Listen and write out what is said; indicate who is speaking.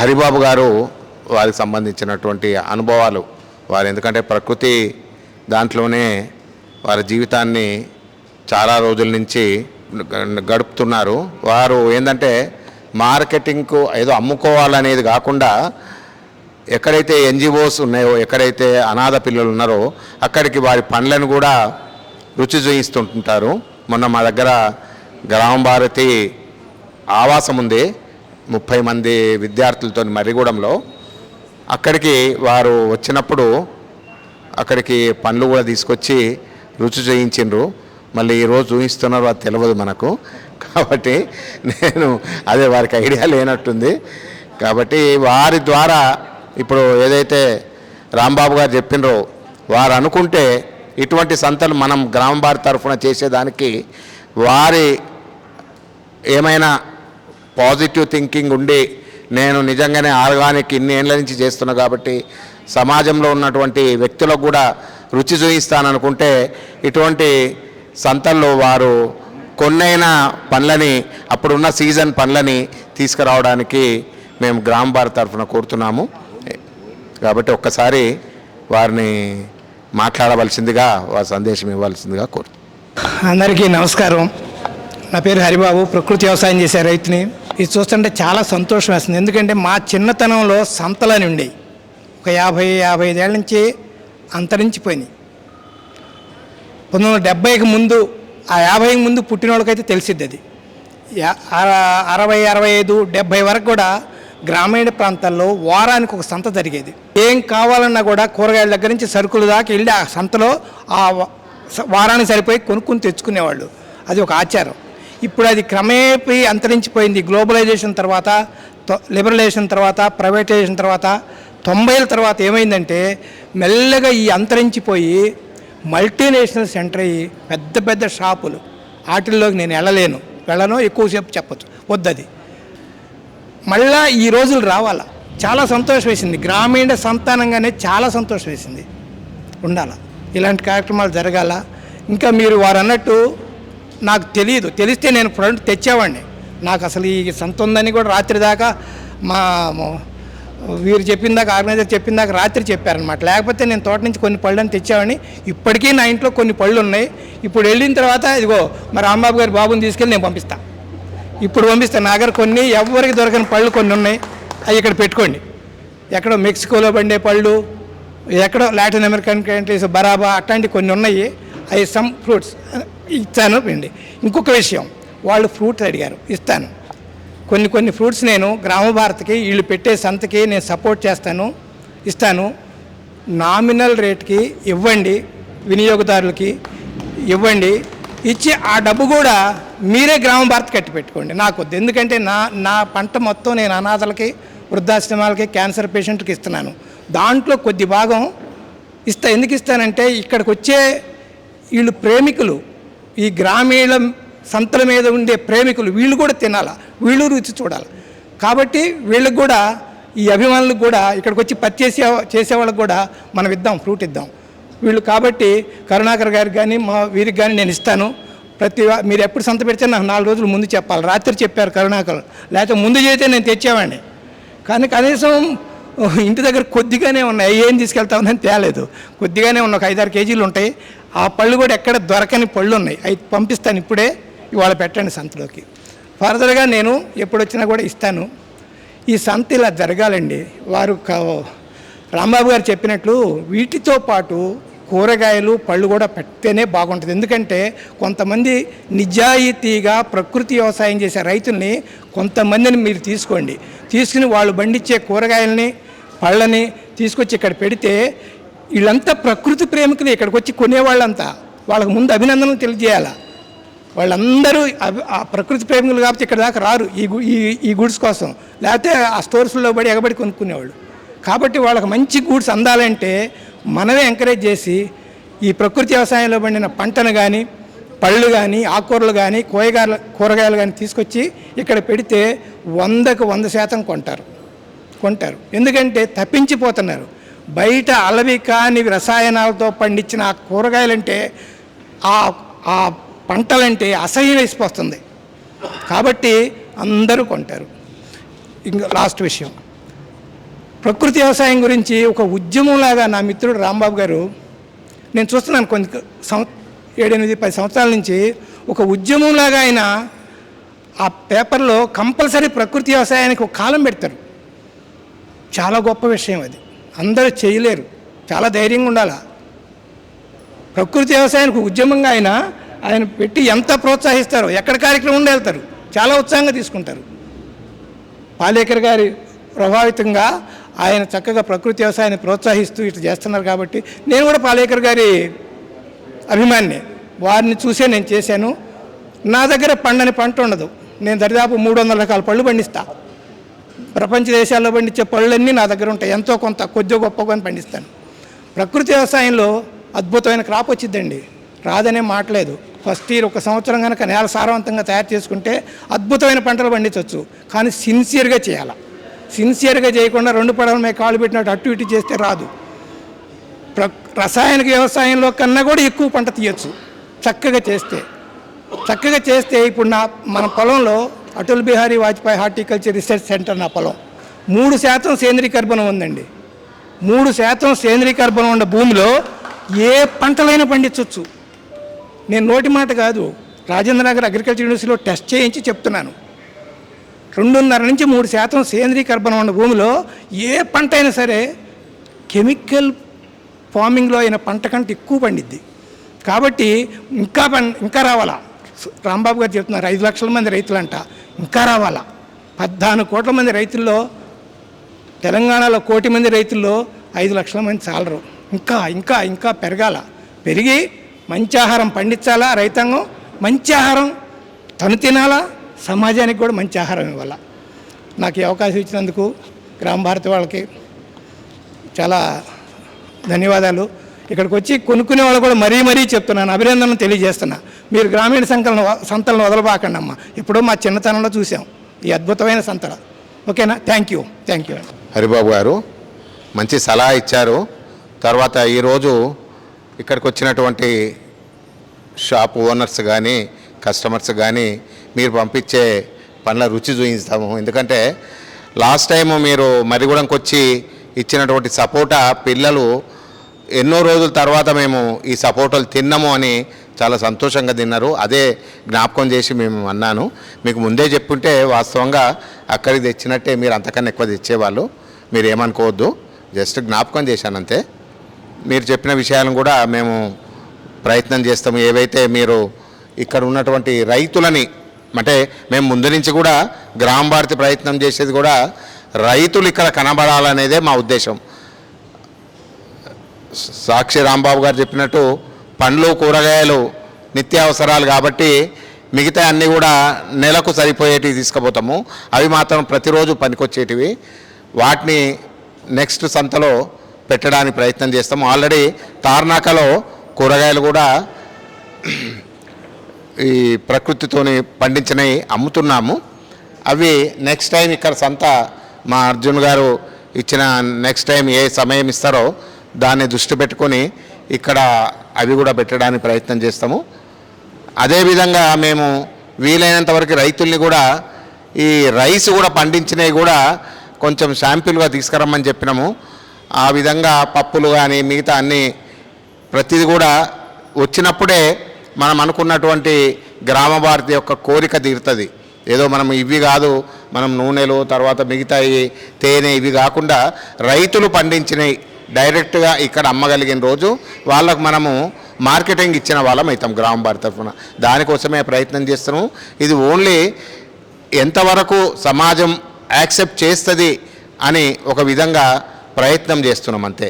Speaker 1: హరిబాబు గారు వారికి సంబంధించినటువంటి అనుభవాలు వారు ఎందుకంటే ప్రకృతి దాంట్లోనే వారి జీవితాన్ని చాలా రోజుల నుంచి గడుపుతున్నారు. వారు ఏంటంటే మార్కెటింగ్కు ఏదో అమ్ముకోవాలనేది కాకుండా ఎక్కడైతే ఎన్జిఓస్ ఉన్నాయో, ఎక్కడైతే అనాథ పిల్లలు ఉన్నారో అక్కడికి వారి పనులను కూడా రుచి చూయిస్తుంటారు. మొన్న మా దగ్గర గ్రామ భారతి ఆవాసం ఉంది, 30 మంది విద్యార్థులతో మర్రిగూడెంలో. అక్కడికి వారు వచ్చినప్పుడు అక్కడికి పండ్లు కూడా తీసుకొచ్చి రుచి చేయించిండ్రు. మళ్ళీ ఈరోజు చూపిస్తున్నారు, అది తెలియదు మనకు. కాబట్టి నేను అదే వారికి ఐడియా లేనట్టుంది. కాబట్టి వారి ద్వారా ఇప్పుడు ఏదైతే రాంబాబు గారు చెప్పినరో వారు అనుకుంటే ఇటువంటి సంతలు మనం గ్రామ భారతి తరఫున చేసేదానికి వారి ఏమైనా పాజిటివ్ థింకింగ్ ఉండి నేను నిజంగానే ఆర్గానిక్ ఇన్ని ఏళ్ళ నుంచి చేస్తున్నా కాబట్టి సమాజంలో ఉన్నటువంటి వ్యక్తులకు కూడా రుచి చూయిస్తాననుకుంటే ఇటువంటి సంతల్లో వారు కొన్నైనా పండ్లని, అప్పుడున్న సీజన్ పండ్లని తీసుకురావడానికి మేము గ్రామ భారతి తరఫున కోరుతున్నాము. కాబట్టి ఒక్కసారి వారిని మాట్లాడవలసిందిగా, వారి సందేశం ఇవ్వాల్సిందిగా కోరుతున్నాం.
Speaker 2: అందరికీ నమస్కారం. నా పేరు హరిబాబు, ప్రకృతి వ్యవసాయం చేసే రైతుని. ఇది చూస్తుంటే చాలా సంతోషం వేస్తుంది. ఎందుకంటే మా చిన్నతనంలో సంతలని ఉండేవి. ఒక 50-55 ఏళ్ళ నుంచి అంతరించిపోయినాయి. 1970కి ముందు, ఆ 50కి ముందు పుట్టిన వాళ్ళకైతే తెలిసిద్ది. అది 60, 65, 70 వరకు కూడా గ్రామీణ ప్రాంతాల్లో వారానికి ఒక సంత జరిగేది. ఏం కావాలన్నా కూడా కూరగాయల దగ్గర నుంచి సరుకులు దాకా వెళ్ళి ఆ సంతలో ఆ వారానికి సరిపోయి కొనుక్కుని తెచ్చుకునేవాళ్ళు. అది ఒక ఆచారం. ఇప్పుడు అది క్రమేపీ అంతరించిపోయింది. గ్లోబలైజేషన్ తర్వాత, లిబరలైజేషన్ తర్వాత, ప్రైవేటైజేషన్ తర్వాత, 90ల తర్వాత ఏమైందంటే మెల్లగా ఈ అంతరించిపోయి మల్టీనేషనల్ సెంటర్ అయ్యి పెద్ద పెద్ద షాపులు, వాటిల్లోకి నేను వెళ్ళను, ఎక్కువసేపు చెప్పచ్చు, వద్దది. మళ్ళా ఈ రోజులు రావాలా, చాలా సంతోషం వేసింది. గ్రామీణ సంతానంగానే చాలా సంతోషం వేసింది. ఉండాల ఇలాంటి కార్యక్రమాలు జరగాల. ఇంకా మీరు వారు అన్నట్టు నాకు తెలిస్తే నేను ఫ్రంట్ తెచ్చేవాడిని. నాకు అసలు ఈ సంత ఉందని కూడా రాత్రి దాకా మా వీరు చెప్పిన దాకా, ఆర్గనైజర్ చెప్పిన దాకా రాత్రి చెప్పారనమాట. లేకపోతే నేను తోట నుంచి కొన్ని పళ్ళని తెచ్చేవాడిని. ఇప్పటికీ నా ఇంట్లో కొన్ని పళ్ళు ఉన్నాయి. ఇప్పుడు వెళ్ళిన తర్వాత ఇదిగో మరి రాంబాబు గారి బాబుని తీసుకెళ్ళి నేను పంపిస్తాను. ఇప్పుడు పంపిస్తాను. నా దగ్గర కొన్ని ఎవరికి దొరకని పళ్ళు కొన్ని ఉన్నాయి. అవి ఇక్కడ పెట్టుకోండి. ఎక్కడో మెక్సికోలో పండే పళ్ళు, ఎక్కడో లాటిన్ అమెరికన్ కంట్రీస్ బరాబా అట్లాంటి కొన్ని ఉన్నాయి. అవి సమ్ ఫ్రూట్స్ ఇస్తాను పిండి. ఇంకొక విషయం, వాళ్ళు ఫ్రూట్స్ అడిగారు, ఇస్తాను. కొన్ని ఫ్రూట్స్ నేను గ్రామ భారతికి వీళ్ళు పెట్టే సంతకి నేను సపోర్ట్ చేస్తాను, ఇస్తాను. నామినల్ రేట్కి ఇవ్వండి, వినియోగదారులకి ఇవ్వండి. ఇచ్చి ఆ డబ్బు కూడా మీరే గ్రామ భారతి కట్టి పెట్టుకోండి. నాకు వద్దు. ఎందుకంటే నా పంట మొత్తం నేను అనాథలకి, వృద్ధాశ్రమాలకి, క్యాన్సర్ పేషెంట్కి ఇస్తున్నాను. దాంట్లో కొద్ది భాగం ఎందుకు ఇస్తానంటే ఇక్కడికి వచ్చే వీళ్ళు ప్రేమికులు, ఈ గ్రామీణ సంతల మీద ఉండే ప్రేమికులు, వీళ్ళు కూడా తినాలా, వీళ్ళు రుచి చూడాలి. కాబట్టి వీళ్ళకి కూడా, ఈ అభిమానులకు కూడా, ఇక్కడికి వచ్చి పని చేసేవాళ్ళకి కూడా మనం ఇద్దాం, ఫ్రూట్ ఇద్దాం వీళ్ళు. కాబట్టి కరుణాకర్ గారికి కానీ వీరికి కానీ నేను ఇస్తాను. మీరు ఎప్పుడు సంత పెడితే నాకు 4 రోజులు ముందు చెప్పాలి. రాత్రి చెప్పారు కరుణాకర్, లేకపోతే ముందు చేస్తే నేను తెచ్చేవాడిని. కానీ కనీసం ఇంటి దగ్గర కొద్దిగానే ఉన్నాయి. ఏం తీసుకెళ్తామని తేలేదు. కొద్దిగానే ఉన్న ఒక 5-6 కేజీలు ఉంటాయి. ఆ పళ్ళు కూడా ఎక్కడ దొరకని పళ్ళు ఉన్నాయి. అవి పంపిస్తాను ఇప్పుడే, ఇవాళ పెట్టండి సంతలోకి. ఫర్దర్గా నేను ఎప్పుడు వచ్చినా కూడా ఇస్తాను. ఈ సంత ఇలా జరగాలండి. వారు రాంబాబు గారు చెప్పినట్లు వీటితో పాటు కూరగాయలు, పళ్ళు కూడా పెడితేనే బాగుంటుంది. ఎందుకంటే కొంతమంది నిజాయితీగా ప్రకృతి వ్యవసాయం చేసే రైతుల్ని కొంతమందిని మీరు తీసుకుని వాళ్ళు పండించే కూరగాయలని, పళ్ళని తీసుకొచ్చి ఇక్కడ పెడితే వీళ్ళంతా ప్రకృతి ప్రేమికులు. ఇక్కడికి వచ్చి కొనేవాళ్ళంతా వాళ్ళకు ముందు అభినందనలు తెలియజేయాలి. వాళ్ళందరూ ఆ ప్రకృతి ప్రేమికులు కాబట్టి ఇక్కడ దాకా రారు ఈ గూడ్స్ కోసం. లేకపోతే ఆ స్టోర్స్లో ఎగబడి కొనుక్కునేవాళ్ళు. కాబట్టి వాళ్ళకి మంచి గూడ్స్ అందాలంటే మనమే ఎంకరేజ్ చేసి ఈ ప్రకృతి వ్యవసాయంలో పండిన పంటను కానీ, పళ్ళు కానీ, ఆకుకూరలు కానీ, కూరగాయలు కానీ తీసుకొచ్చి ఇక్కడ పెడితే 100కు 100% కొంటారు. ఎందుకంటే తప్పించిపోతున్నారు. బయట అలవి కాని రసాయనాలతో పండించిన ఆ కూరగాయలంటే, ఆ పంటలంటే అసహ్యం వేసిపోతుంది. కాబట్టి అందరూ కొంటారు. ఇంకా లాస్ట్ విషయం, ప్రకృతి వ్యవసాయం గురించి ఒక ఉద్యమంలాగా నా మిత్రుడు రాంబాబు గారు, నేను చూస్తున్నాను కొన్ని 7-8-10 సంవత్సరాల నుంచి ఒక ఉద్యమంలాగా ఆయన ఆ పేపర్లో కంపల్సరీ ప్రకృతి వ్యవసాయానికి ఒక కాలం పెడతారు. చాలా గొప్ప విషయం అది, అందరూ చేయలేరు, చాలా ధైర్యంగా ఉండాలి. ప్రకృతి వ్యవసాయానికి ఉద్యమంగా ఆయన పెట్టి ఎంత ప్రోత్సహిస్తారో, ఎక్కడ కార్యక్రమం ఉండి వెళ్తారు, చాలా ఉత్సాహంగా తీసుకుంటారు. పాలేకర్ గారి ప్రభావితంగా ఆయన చక్కగా ప్రకృతి వ్యవసాయాన్ని ప్రోత్సహిస్తూ ఇట్లా చేస్తున్నారు. కాబట్టి నేను కూడా పాలేకర్ గారి అభిమానిని, వారిని చూసే నేను చేశాను. నా దగ్గర పండని పంట ఉండదు. నేను దరిదాపు 300 రకాల పళ్ళు పండిస్తా. ప్రపంచ దేశాల్లో పండించే పళ్ళన్నీ నా దగ్గర ఉంటాయి. ఎంతో కొంత కొద్దిగా గొప్పగా పండిస్తాను. ప్రకృతి వ్యవసాయంలో అద్భుతమైన క్రాప్ వచ్చిందండి, రాదనే మాటలేదు. ఫస్ట్ ఇయర్ 1 సంవత్సరం కనుక నేల సారవంతంగా తయారు చేసుకుంటే అద్భుతమైన పంటలు పండించవచ్చు. కానీ సిన్సియర్గా చేయాలి. సిన్సియర్గా చేయకుండా 2 పడవల మీద కాళ్ళు పెట్టినట్టు అటు ఇటు చేస్తే రాదు. రసాయనిక వ్యవసాయంలో కన్నా కూడా ఎక్కువ పంట తీయచ్చు చక్కగా చేస్తే. ఇప్పుడు మన పొలంలో Atal Bihari Vajpayee horticulture research centre నా పొలం 3% సేంద్రీయ కర్బనం ఉందండి. 3% సేంద్రీయ కర్బనం ఉన్న భూమిలో ఏ పంటలైనా పండించవచ్చు. నేను నోటి మాట కాదు, రాజేంద్ర నగర్ అగ్రికల్చర్ యూనివర్సిటీలో టెస్ట్ చేయించి చెప్తున్నాను. 2.5 నుంచి 3% సేంద్రీయ కర్బనం ఉన్న భూమిలో ఏ పంట అయినా సరే కెమికల్ ఫార్మింగ్లో అయిన పంట కంటే ఎక్కువ పండిద్ది. కాబట్టి ఇంకా రావాలా. రాంబాబు గారు చెప్తున్నారు 5 లక్షల మంది రైతులంట, ఇంకా రావాలా. 14 కోట్ల మంది రైతుల్లో, తెలంగాణలో 1 కోటి మంది రైతుల్లో 5 లక్షల మంది చాలరు. ఇంకా పెరిగి మంచి ఆహారం పండించాలా. రైతాంగం మంచి ఆహారం తను తినాలా, సమాజానికి కూడా మంచి ఆహారం ఇవ్వాలా. నాకు ఈ అవకాశం ఇచ్చినందుకు గ్రామ భారతి వాళ్ళకి చాలా ధన్యవాదాలు. ఇక్కడికి వచ్చి కొనుక్కునే వాళ్ళు కూడా మరీ చెప్తున్నాను, అభినందనలు తెలియజేస్తున్నా. మీరు గ్రామీణ సంతలను వదలబాకండి అమ్మ. ఎప్పుడో మా చిన్నతనంలో చూసాం ఈ అద్భుతమైన సంతలు. ఓకేనా? Thank you.
Speaker 1: హరిబాబు గారు మంచి సలహా ఇచ్చారు. తర్వాత ఈరోజు ఇక్కడికి వచ్చినటువంటి షాప్ ఓనర్స్ కానీ కస్టమర్స్ కానీ మీరు పంపించే పనుల రుచి చూపిస్తాము. ఎందుకంటే లాస్ట్ టైము మీరు మరిగూడెంకి వచ్చి ఇచ్చినటువంటి సపోటా పిల్లలు ఎన్నో రోజుల తర్వాత మేము ఈ సపోటాలు తిన్నాము అని చాలా సంతోషంగా తిన్నారు. అదే జ్ఞాపకం చేసి మేము అన్నాను. మీకు ముందే చెప్పుంటే వాస్తవంగా అక్కడికి తెచ్చినట్టే మీరు అంతకన్నా ఎక్కువ తెచ్చేవాళ్ళు. మీరు ఏమనుకోవద్దు, జస్ట్ జ్ఞాపకం చేశాను అంతే. మీరు చెప్పిన విషయాలను కూడా మేము ప్రయత్నం చేస్తాము. ఏవైతే మీరు ఇక్కడ ఉన్నటువంటి రైతులని, అంటే మేము ముందు నుంచి కూడా గ్రామ భారతి ప్రయత్నం చేసేది కూడా రైతులు ఇక్కడ కనబడాలనేదే మా ఉద్దేశం. సాక్షి రాంబాబు గారు చెప్పినట్టు పండ్లు కూరగాయలు నిత్యావసరాలు కాబట్టి మిగతా అన్నీ కూడా నెలకు సరిపోయేటివి తీసుకుపోతాము. అవి మాత్రం ప్రతిరోజు పనికొచ్చేటివి. వాటిని నెక్స్ట్ సంతలో పెట్టడానికి ప్రయత్నం చేస్తాము. ఆల్రెడీ తార్నాకలో కూరగాయలు కూడా ఈ ప్రకృతితోని పండించినవి అమ్ముతున్నాము. అవి నెక్స్ట్ టైం ఇక్కడ సంత మా అర్జున్ గారు ఇచ్చిన నెక్స్ట్ టైం ఏ సమయం ఇస్తారో దాన్ని దృష్టి పెట్టుకొని ఇక్కడ అవి కూడా పెట్టడానికి ప్రయత్నం చేస్తాము. అదేవిధంగా మేము వీలైనంత వరకు రైతుల్ని కూడా ఈ రైస్ కూడా పండించినవి కూడా కొంచెం శాంపిల్గా తీసుకురమ్మని చెప్పినాము. ఆ విధంగా పప్పులు కానీ మిగతా అన్నీ ప్రతిదీ కూడా వచ్చినప్పుడే మనం అనుకున్నటువంటి గ్రామ భారతి యొక్క కోరిక తీరుతుంది. ఏదో మనం ఇవి కాదు, మనం నూనెలు తర్వాత మిగతాయి తేనె ఇవి కాకుండా రైతులు పండించినవి డైరెక్ట్గా ఇక్కడ అమ్మగలిగిన రోజు వాళ్ళకు మనము మార్కెటింగ్ ఇచ్చిన వాళ్ళం అవుతాం గ్రామ భారతి తరఫున. దానికోసమే ప్రయత్నం చేస్తున్నాము. ఇది ఓన్లీ ఎంతవరకు సమాజం యాక్సెప్ట్ చేస్తుంది అని ఒక విధంగా ప్రయత్నం చేస్తున్నాం అంతే.